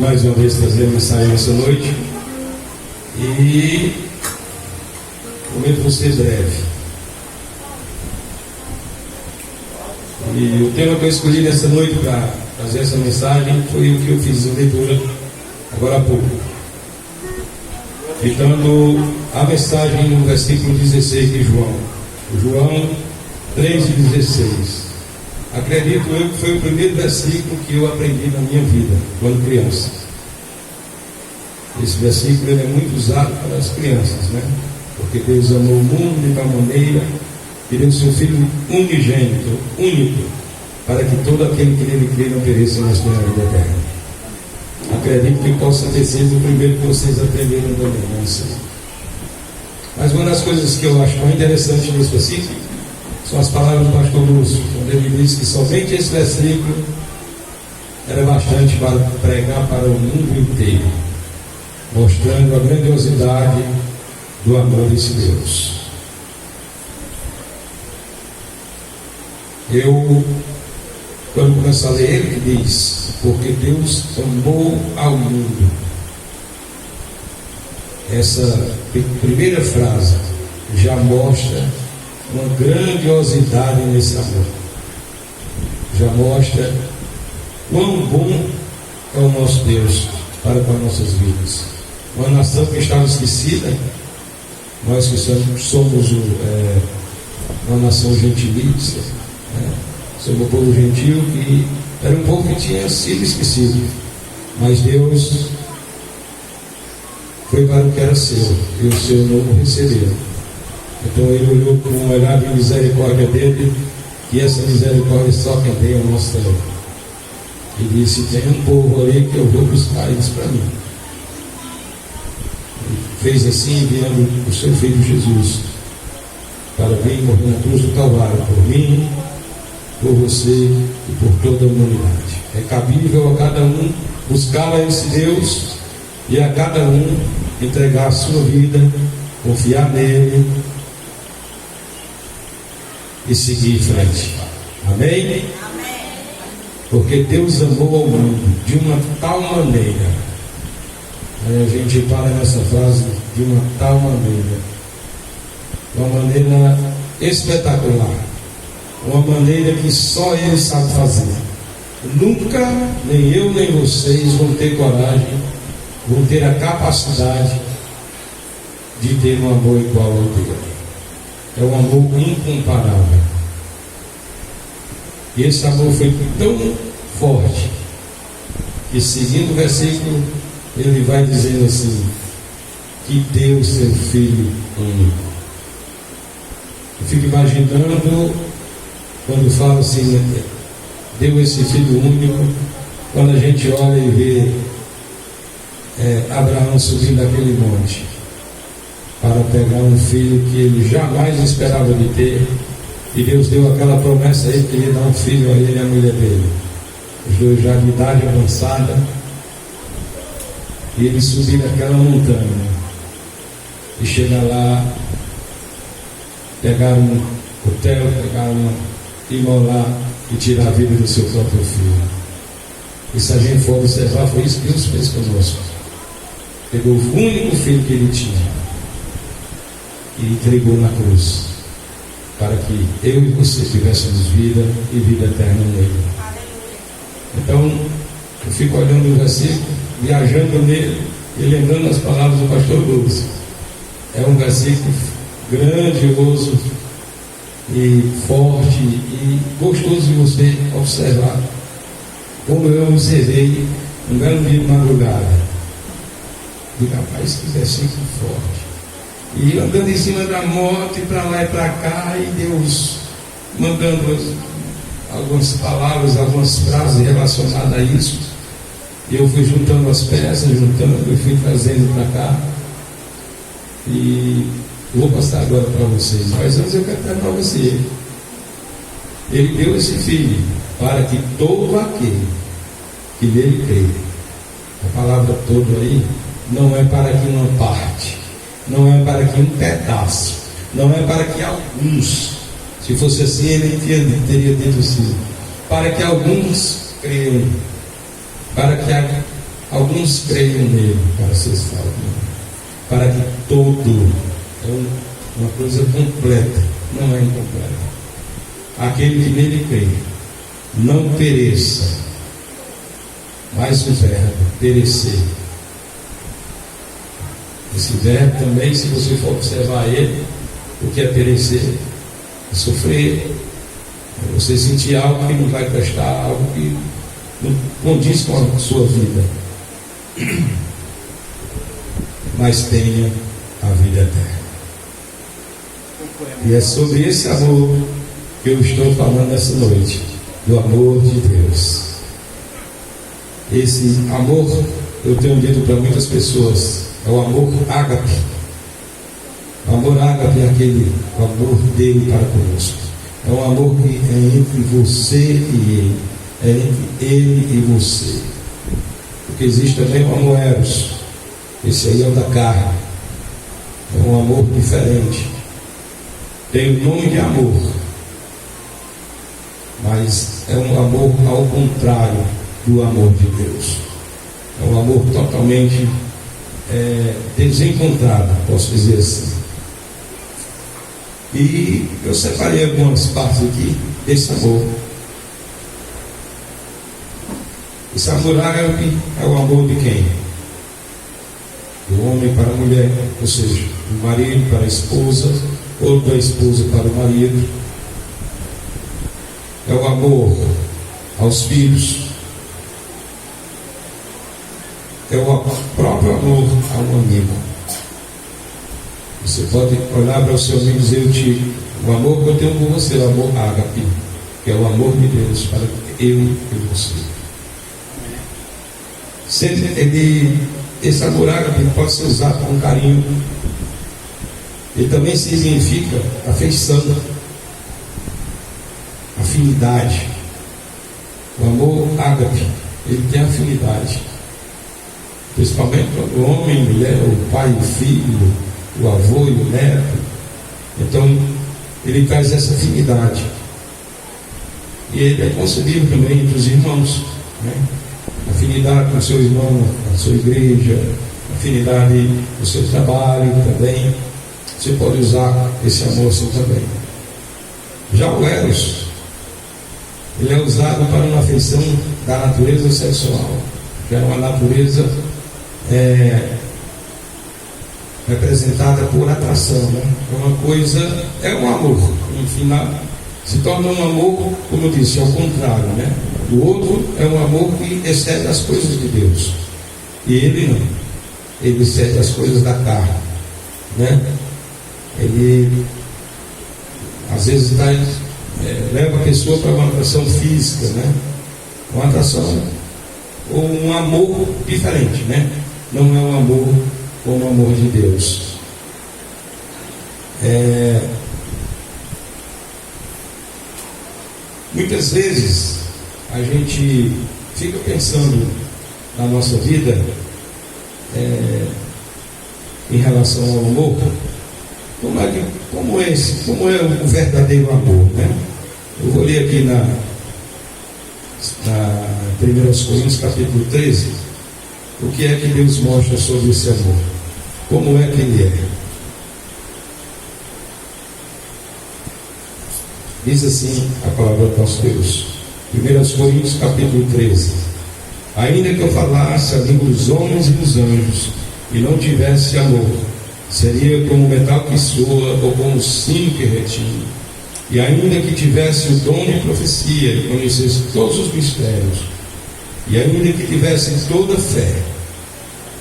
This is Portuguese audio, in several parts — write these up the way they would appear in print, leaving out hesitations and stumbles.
mais uma vez trazer a mensagem nessa noite e prometo você breve. E o tema que eu escolhi nessa noite para fazer essa mensagem foi o que eu fiz a leitura agora há pouco, citando a mensagem no versículo 16 de João 3,16. Acredito eu que foi o primeiro versículo que eu aprendi na minha vida, quando criança. Esse versículo ele é muito usado para as crianças, né? Porque Deus amou o mundo de tal maneira que deu seu Filho unigênito, único, para que todo aquele que nele crê não pereça, mas tenha a vida eterna. Acredito que possa ter sido o primeiro que vocês aprenderam também, não sei. Mas uma das coisas que eu acho mais interessante nesse versículo são as palavras do pastor Lúcio, quando ele diz que somente esse versículo era bastante para pregar para o mundo inteiro, mostrando a grandiosidade do amor desse Deus. Eu, quando começo a ler, ele diz: porque Deus amou ao mundo. Essa primeira frase já mostra uma grandiosidade nesse amor, já mostra quão bom é o nosso Deus para com as nossas vidas. Uma nação que estava esquecida, nós que somos uma nação gentilícia, né? Somos um povo gentil, que era um povo que tinha sido esquecido, mas Deus foi para o que era seu, e o seu não o recebeu. Então ele olhou com um olhar de misericórdia dele, que essa misericórdia só quem tem é o nosso Deus. E disse: tem um povo ali que eu vou buscar eles para mim. Ele fez assim, enviando o seu Filho Jesus para vir morrer na cruz do Calvário por mim, por você e por toda a humanidade. É cabível a cada um buscar a esse Deus e a cada um entregar a sua vida, confiar nele e seguir em frente. Amém? Amém? Porque Deus amou ao mundo de uma tal maneira. Aí a gente para nessa frase, de uma tal maneira, uma maneira espetacular, uma maneira que só Ele sabe fazer. Nunca, nem eu nem vocês vão ter coragem, vão ter a capacidade de ter um amor igual ao dele. É um amor incomparável. E esse amor foi tão forte que, seguindo o versículo, ele vai dizendo assim: que deu seu Filho único. Eu fico imaginando quando fala assim, deu esse Filho único, quando a gente olha e vê Abraão subindo aquele monte para pegar um filho que ele jamais esperava de ter, e Deus deu aquela promessa a ele que ele ia dar um filho a ele e a mulher dele, os dois já de idade avançada, e ele subir aquela montanha e chegar lá, pegar um hotel, imolar e tirar a vida do seu próprio filho. E se a gente for observar, foi isso que Deus fez conosco. Pegou o único filho que ele tinha e entregou na cruz, para que eu e você tivéssemos vida e vida eterna nele. Então, eu fico olhando o versículo, viajando nele e lembrando as palavras do pastor Lúcio. É um versículo grandioso e forte e gostoso de você observar, como eu observei um belo dia de madrugada. E rapaz, que versículo forte. E andando em cima da moto, e para lá e para cá, e Deus mandando algumas palavras, algumas frases relacionadas a isso. E eu fui juntando as peças, eu fui trazendo para cá. E vou passar agora para vocês. Mas antes eu quero dar para você. Ele deu esse filho para que todo aquele que nele crê, a palavra todo aí, não é para que uma parte, não é para que um pedaço, não é para que alguns, se fosse assim ele teria dito assim, para que alguns creiam, para que alguns creiam nele para ser salvo, para que todo, é uma coisa completa, não é incompleta. Aquele que nele crê, não pereça. Mais um verbo, perecer. Esse verbo também, se você for observar ele, o que é perecer? É sofrer, é você sentir algo que não vai prestar, algo que não condiz com a sua vida. Mas tenha a vida eterna. E é sobre esse amor que eu estou falando essa noite, do amor de Deus. Esse amor, eu tenho dito para muitas pessoas, é o amor ágape. O amor ágape é aquele amor dele para conosco. É um amor que é entre você e ele, é entre ele e você. Porque existe também o amor eros. Esse aí é o da carne. É um amor diferente. Tem o nome de amor, mas é um amor ao contrário do amor de Deus. É um amor totalmente desencontrado, posso dizer assim. E eu separei algumas partes aqui desse amor. Esse amor ágape é o amor de quem? Do homem para a mulher, ou seja, do marido para a esposa, ou da esposa para o marido. É o amor aos filhos. É o próprio amor a um amigo. Você pode olhar para o seu amigo e dizer: o amor que eu tenho por você é o amor ágape, que é o amor de Deus para eu e você. Esse amor ágape pode ser usado com carinho. Ele também significa afeição, afinidade. O amor ágape, ele tem afinidade. Principalmente quando o homem, a mulher, o pai, o filho, o avô e o neto. Então, ele traz essa afinidade. E ele é concebível também entre os irmãos, né? Afinidade com o seu irmão, a sua igreja, afinidade com o seu trabalho também. Você pode usar esse amor assim também. Já o eros, ele é usado para uma afeição da natureza sexual, que é uma natureza representada por atração, né? É uma coisa, é um amor, no final se torna um amor, como eu disse, ao contrário, né? O outro é um amor que excede as coisas de Deus, e ele não, ele excede as coisas da carne, né? Ele às vezes leva a pessoa para uma atração física, né? Uma atração ou um amor diferente, né? Não é um amor como o amor de Deus. Muitas vezes a gente fica pensando na nossa vida em relação ao amor, como é o verdadeiro amor, né? Eu vou ler aqui na 1 Coríntios capítulo 13, o que é que Deus mostra sobre esse amor, como é que ele é. Diz assim a palavra do nosso Deus, 1 Coríntios capítulo 13: ainda que eu falasse a língua dos homens e dos anjos e não tivesse amor, seria como o metal que soa ou como o sino que retine. E ainda que tivesse o dom de profecia e conhecesse todos os mistérios, e ainda que tivesse toda a fé,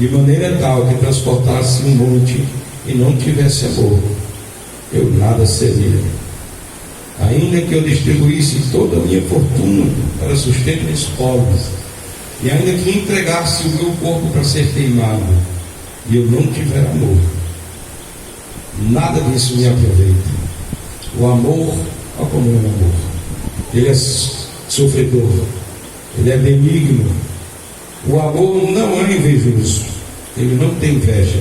de maneira tal que transportasse um monte e não tivesse amor, eu nada seria. Ainda que eu distribuísse toda a minha fortuna para sustento dos pobres, e ainda que entregasse o meu corpo para ser queimado, e eu não tiver amor, nada disso me aproveita. O amor, olha como é o amor, ele é sofredor, ele é benigno. O amor não é invejoso, ele não tem inveja.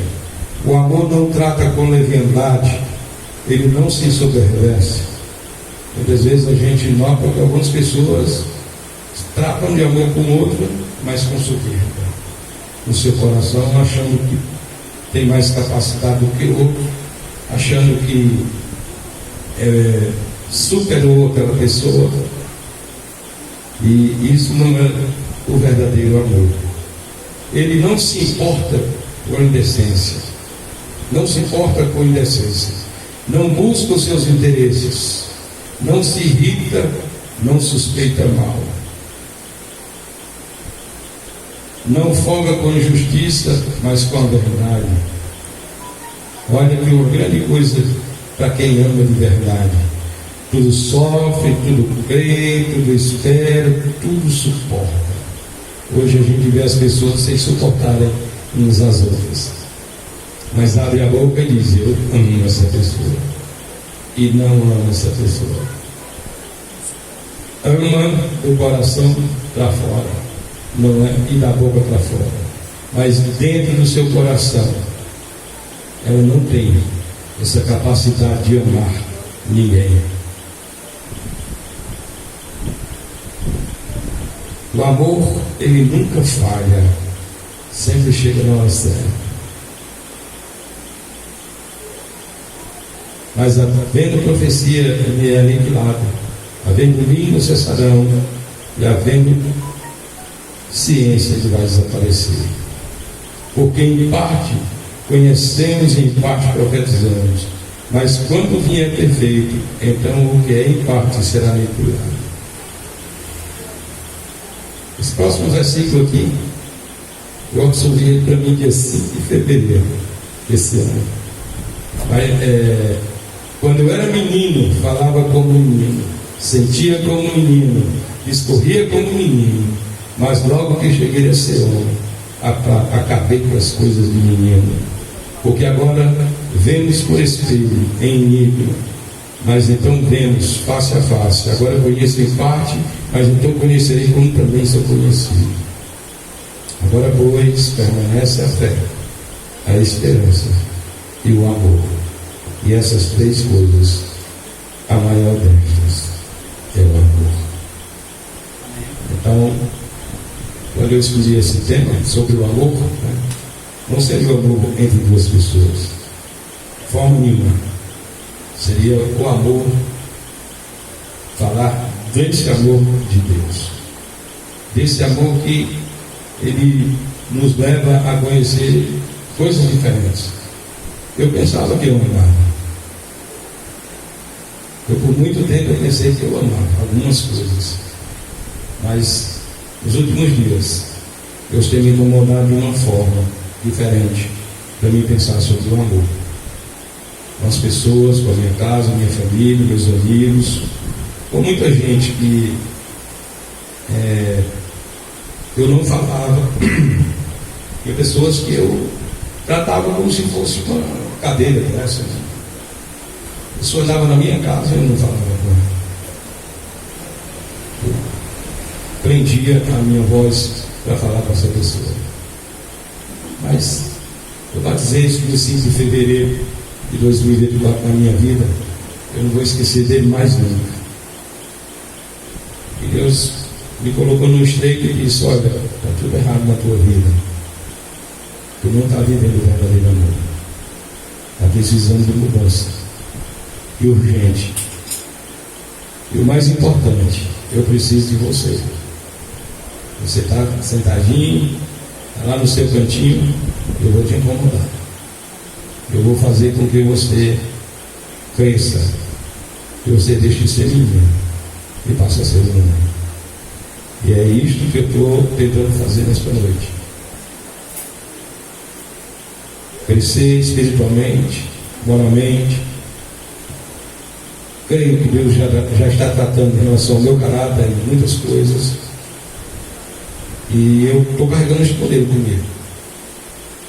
O amor não trata com leviandade, ele não se ensoberbece. Muitas vezes a gente nota que algumas pessoas tratam de amor com outra, mas com soberba. no seu coração, achando que tem mais capacidade do que o outro, achando que superou aquela pessoa. E isso não é o verdadeiro amor. Ele não se importa com a indecência, não se importa com a indecência, não busca os seus interesses, não se irrita, não suspeita mal, não folga com a injustiça, mas com a verdade. Olha que uma grande coisa para quem ama de verdade: tudo sofre, tudo crê, tudo espera, tudo suporta. Hoje a gente vê as pessoas sem suportarem umas às outras, mas abre a boca e diz: eu amo essa pessoa, e não amo essa pessoa. Ama do coração para fora, não é? E da boca para fora, mas dentro do seu coração ela não tem essa capacidade de amar ninguém. O amor, ele nunca falha, sempre chega na hora certa. Mas havendo profecia, me é aniquilado, havendo língua cessarão, e havendo ciência, ele vai desaparecer. Porque em parte conhecemos e em parte profetizamos, mas quando vier perfeito, então o que é em parte será aniquilado. Esse próximo versículo aqui, eu absorvi ele para mim dia 5 de fevereiro desse ano. Quando eu era menino, falava como menino, sentia como menino, discorria como menino, mas logo que cheguei a ser homem, acabei com as coisas de menino. Porque agora vemos por espelho, em nível, mas então vemos face a face. Agora conheço em parte, mas então conhecerei como também sou conhecido. Agora, pois, permanece a fé, a esperança e o amor. E essas três coisas, a maior destas é o amor. Então, quando eu escolhi esse tema sobre o amor, não seria o amor entre duas pessoas, de forma nenhuma. Seria o amor, falar desse amor de Deus, desse amor que ele nos leva a conhecer coisas diferentes. Eu pensava que eu amava. Por muito tempo eu pensei que eu amava algumas coisas, mas nos últimos dias Deus tem me incomodado de uma forma diferente para mim pensar sobre o amor, com as pessoas, com a minha casa, minha família, meus amigos, com muita gente que eu não falava, e pessoas que eu tratava como se fosse uma cadeira dessa. A pessoa andava na minha casa e eu não falava com ela. Eu prendia a minha voz para falar com essa pessoa. Mas eu batizei isso no 5 de fevereiro de 2024 na minha vida. Eu não vou esquecer dele mais nunca. E Deus me colocou no estreito e disse: olha, está tudo errado na tua vida. Tu não está vivendo o verdadeiro amor. Está precisando de mudança. E urgente. E o mais importante, eu preciso de você. Você está sentadinho, está lá no seu cantinho, eu vou te incomodar. Eu vou fazer com que você cresça. Que você deixe de ser menino e passe a ser homem. E é isto que eu estou tentando fazer nesta noite. Crescer espiritualmente, moralmente. Creio que Deus já está tratando em relação ao meu caráter em muitas coisas. E eu estou carregando esse poder comigo.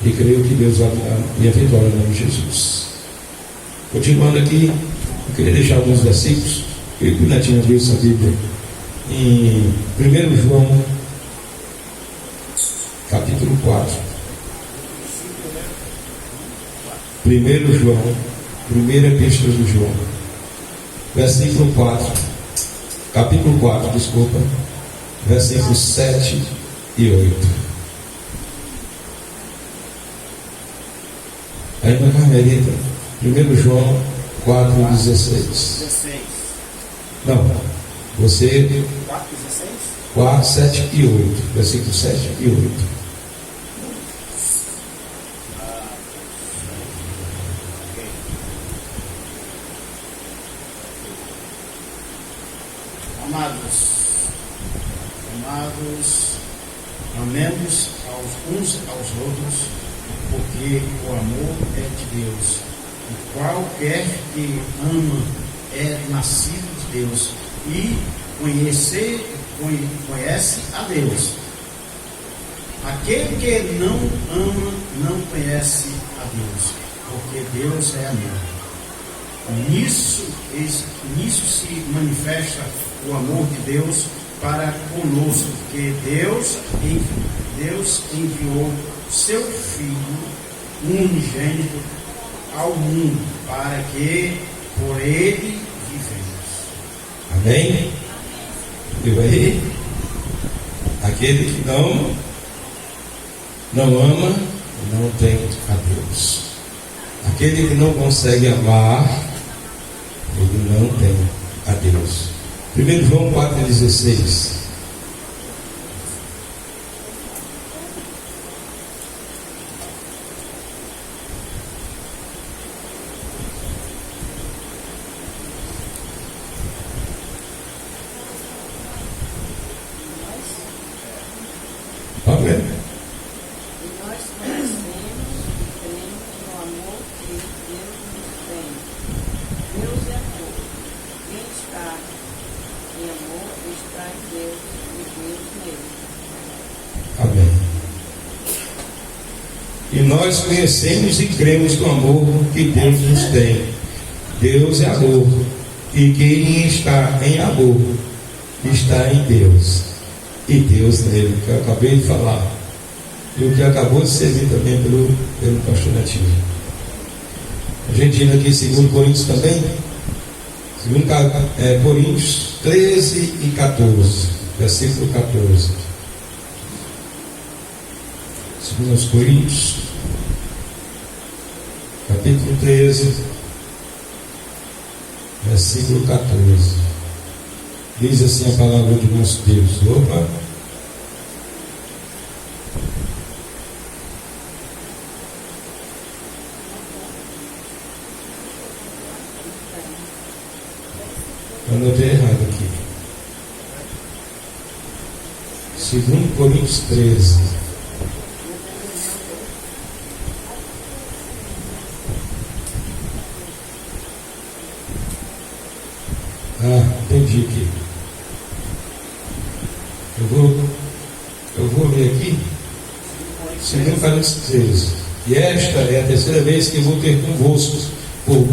E creio que Deus vai dar minha vitória em nome de Jesus. Continuando aqui, eu queria deixar alguns versículos. Eu que Netinho abriu essa Bíblia em 1 João, capítulo 4. 1 João, primeira epístola de João, versículo 4, capítulo 4, desculpa, versículos 7 e 8. Aí na Carmelita, 1 João 4,16. Não, você 4, 7 e 8. Versículo 7 e 8. Amados, amemos uns aos outros, porque o amor é de Deus, e qualquer que ama é nascido de Deus, e conhece a Deus. Aquele que não ama não conhece a Deus, porque Deus é amor. Nisso se manifesta o amor de Deus para conosco, porque Deus enviou seu Filho unigênito ao mundo, para que por ele vivemos. Amém? Viu aí? Aquele que não ama, não tem a Deus. Aquele que não consegue amar, ele não tem a Deus. 1 João 4,16. Amém. Nós conhecemos e cremos no amor que Deus nos tem. Deus é amor. Quem está em amor está em Deus e Deus nele. Amém. E nós conhecemos e cremos no amor que Deus nos tem. Deus é amor. E quem está em amor está em Deus. E Deus nele, que eu acabei de falar. E o que acabou de servir também pelo pastor Natinho. A gente indo aqui em 2 Coríntios também. 2 Coríntios 13 e 14. Versículo 14. 2 Coríntios, capítulo 13, versículo 14. Diz assim a palavra de nosso Deus. Opa! Eu anotei errado aqui. 2 Coríntios 13. Entendi aqui. Eu vou ler aqui 2 Coríntios 13. E esta é a terceira vez que vou ter convosco. Por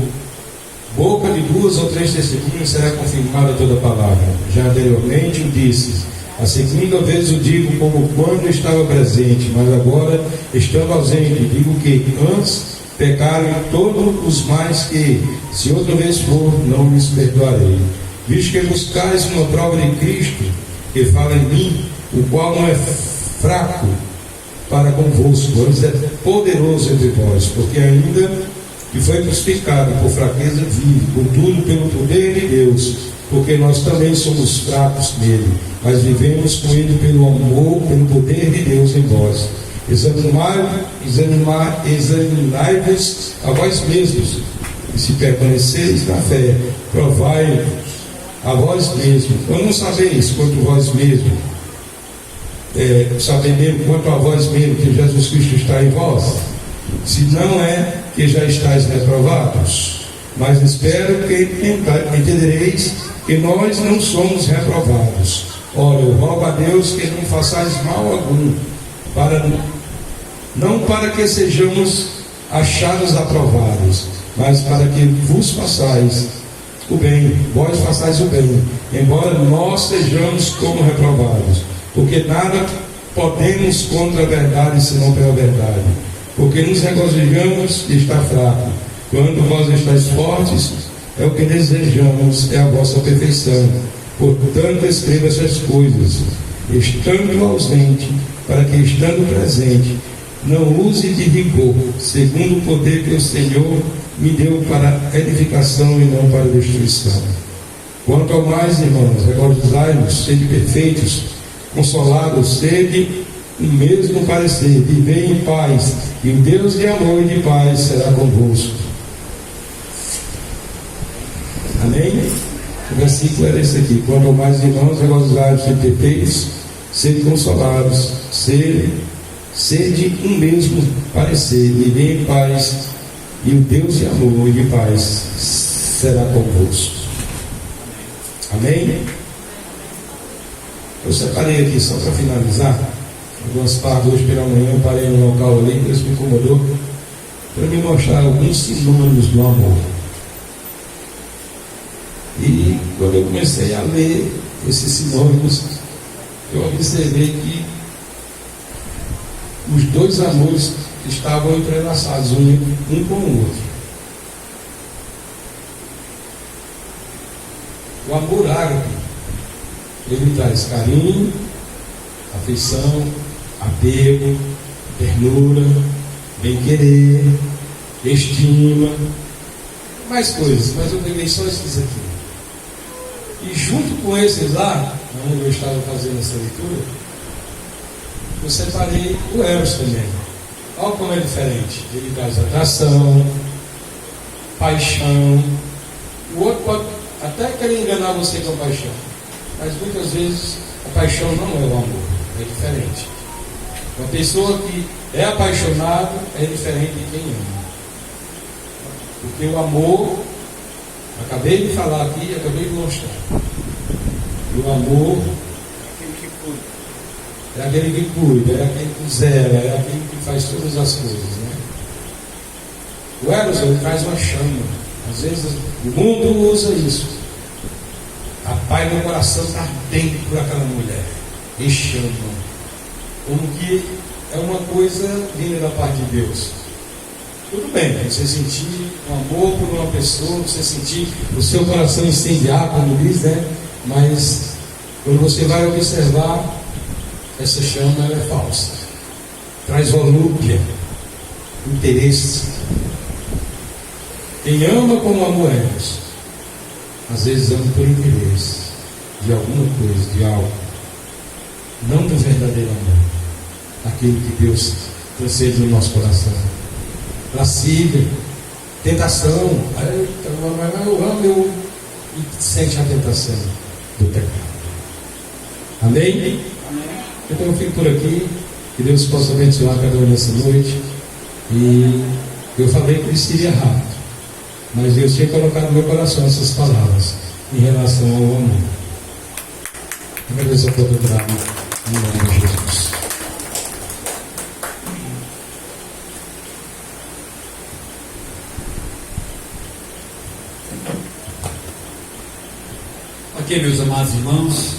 boca de 2 ou 3 testemunhas será confirmada toda a palavra. Já anteriormente o disse. A segunda vez o digo como quando estava presente, mas agora estando ausente. Digo que antes pecaram todos os mais que, se outra vez for, não lhes perdoarei. Visto que buscais uma prova de Cristo, que fala em mim, o qual não é fraco para convosco, mas é poderoso entre vós, porque ainda que foi crucificado por fraqueza vive, contudo pelo poder de Deus, porque nós também somos fracos nele, mas vivemos com ele pelo amor, pelo poder de Deus em vós. Examinai-vos a vós mesmos, e se permaneceis na fé, provai a vós mesmos. Ou não sabeis quanto vós mesmos, sabendo quanto a vós mesmos que Jesus Cristo está em vós, se não é que já estáis reprovados, mas espero que entendereis que nós não somos reprovados. Ora, eu rogo a Deus que não façais mal algum, não para que sejamos achados aprovados, mas para que vos façais o bem, vós façais o bem, embora nós sejamos como reprovados, porque nada podemos contra a verdade senão pela verdade, porque nos regozijamos de estar fraco, quando vós estáis fortes, é o que desejamos, é a vossa perfeição. Portanto, escreva essas coisas, estando ausente, para que estando presente, não use de rigor, segundo o poder que o Senhor me deu para edificação e não para destruição. Quanto ao mais, irmãos, regozijai-vos, sede perfeitos, consolados, sede o mesmo parecer, vivei em paz, e o Deus de amor e de paz será convosco. Amém? O versículo era esse aqui: quanto ao mais, irmãos, regozijai-vos, sede perfeitos, sede consolados, sede um mesmo parecer, vivei em paz, e o Deus de amor e de paz será convosco. Amém? Eu separei aqui, só para finalizar, algumas partes. Hoje pela manhã eu parei no local ali, Deus me incomodou para me mostrar alguns sinônimos do amor. E quando eu comecei a ler esses sinônimos, eu observei que os dois amores estavam entrelaçados um com o outro. O amor ágape, ele traz carinho, afeição, apego, ternura, bem-querer, estima, mais coisas, mas eu peguei só esses aqui. E junto com esses lá, onde eu estava fazendo essa leitura, eu separei o Eros também. Olha como é diferente. Ele traz atração, paixão. O outro pode até querer enganar você com a paixão, mas muitas vezes a paixão não é o amor, é diferente. Uma pessoa que é apaixonada é diferente de quem ama. Porque o amor, acabei de falar aqui, acabei de mostrar. O amor é aquele que cuida, é aquele que zela, é aquele que faz todas as coisas, né? O Eros, ele traz uma chama. Às vezes o mundo usa isso. Rapaz, meu coração está ardendo por aquela mulher. E chama. Como que é uma coisa vinda da parte de Deus. Tudo bem, você sentir um amor por uma pessoa, você sentir o seu coração incendiar, como diz, né? Mas quando você vai observar, essa chama ela é falsa. Traz volúpia, interesse. Quem ama como amor é, às vezes ama por interesse de alguma coisa, de algo, não do verdadeiro amor, aquilo que Deus concede no nosso coração. Lascívia, tentação. Mas eu amo, e sente a tentação do pecado. Amém? Amém? Então eu fico por aqui. Que Deus possa abençoar cada um nessa noite. E eu falei que isso iria rápido, mas Deus tinha colocado no meu coração essas palavras em relação ao amor. Agradeço a oportunidade em nome de Jesus. Ok, meus amados irmãos,